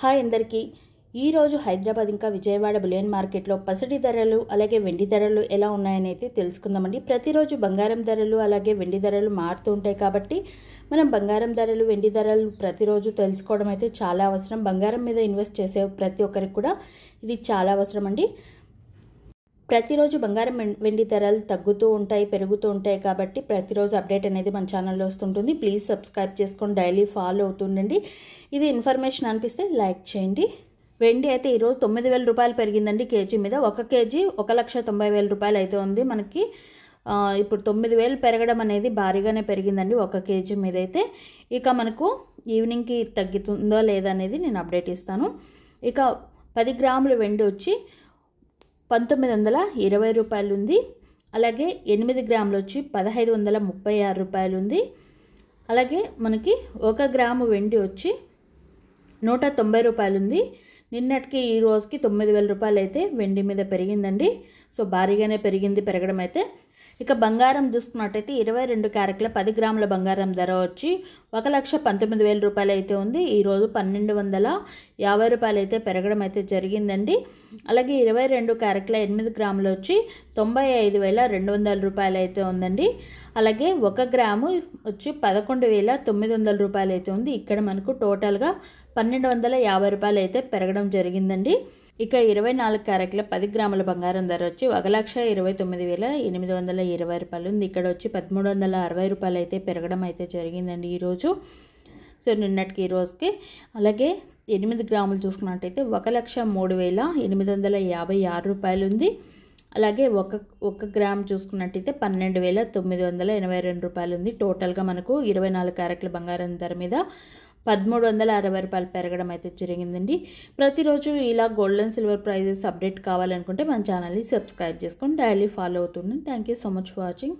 Hi అందరికీ ఈరోజు హైదరాబాద్ ఇంకా విజయవాడ బులియన్ మార్కెట్లో పసిడి ధరలు అలాగే వెండి ధరలు ఎలా ఉన్నాయని అయితే తెలుసుకుందామండి. ప్రతిరోజు బంగారం ధరలు అలాగే వెండి ధరలు మారుతూ ఉంటాయి కాబట్టి మనం బంగారం ధరలు వెండి ధరలు ప్రతిరోజు తెలుసుకోవడం అయితే చాలా అవసరం. బంగారం మీద ఇన్వెస్ట్ చేసే ప్రతి ఒక్కరికి కూడా ఇది చాలా అవసరం అండి. ప్రతిరోజు బంగారం వెండి ధరలు తగ్గుతూ ఉంటాయి, పెరుగుతూ ఉంటాయి కాబట్టి ప్రతిరోజు అప్డేట్ అనేది మన ఛానల్లో వస్తుంటుంది. ప్లీజ్ సబ్స్క్రైబ్ చేసుకొని డైలీ ఫాలో అవుతుండండి. ఇది ఇన్ఫర్మేషన్ అనిపిస్తే లైక్ చేయండి. వెండి అయితే ఈరోజు 9,000 రూపాయలు పెరిగిందండి కేజీ మీద. 1 కేజీ 1,90,000 రూపాయలు అయితే ఉంది మనకి. ఇప్పుడు 9,000 పెరగడం అనేది భారీగానే పెరిగిందండి 1 కేజీ మీద అయితే. ఇక మనకు ఈవినింగ్కి తగ్గుతుందో లేదా అనేది నేను అప్డేట్ ఇస్తాను. ఇక 10 గ్రాముల వెండి వచ్చి 1,920 రూపాయలు ఉంది. అలాగే 8 గ్రాములు వచ్చి 1,536 రూపాయలు ఉంది. అలాగే మనకి 1 గ్రాము వెండి వచ్చి 190 రూపాయలు ఉంది. నిన్నటికి ఈ రోజుకి 9,000 రూపాయలు అయితే వెండి మీద పెరిగిందండి. సో భారీగానే పెరిగింది పెరగడం అయితే. ఇక బంగారం చూసుకున్నట్టయితే 22 క్యారెట్ల 10 గ్రాముల బంగారం ధర వచ్చి 1,19,000 రూపాయలు అయితే ఉంది. ఈరోజు 1,250 రూపాయలు అయితే పెరగడం అయితే జరిగిందండి. అలాగే 22 క్యారెట్ల 8 గ్రాములు వచ్చి 95,200 రూపాయలు అయితే ఉందండి. అలాగే 1 గ్రాము వచ్చి 11,900 రూపాయలు అయితే ఉంది. ఇక్కడ మనకు టోటల్గా 1,250 రూపాయలు అయితే పెరగడం జరిగిందండి. ఇక 24 క్యారెట్ల 10 గ్రాముల బంగారం ధర వచ్చి 1,29,820 రూపాయలు ఉంది. ఇక్కడ వచ్చి 1,360 రూపాయలు అయితే పెరగడం అయితే జరిగిందండి ఈరోజు. సో నిన్నటికి ఈ రోజుకి. అలాగే 8 గ్రాములు చూసుకున్నట్టయితే 1,03,856 రూపాయలు ఉంది. అలాగే 1 గ్రామ్ చూసుకున్నట్టయితే 12,982 రూపాయలు ఉంది. టోటల్గా మనకు 24 క్యారెట్ల బంగారం ధర మీద 1,360 రూపాయలు పెరగడం అయితే జరిగిందండి. ప్రతిరోజు ఇలా gold and silver prizes update కావాలనుకుంటే మన ఛానల్ని సబ్స్క్రైబ్ చేసుకొని డైలీ ఫాలో అవుతుండండి. Thank you so much for watching.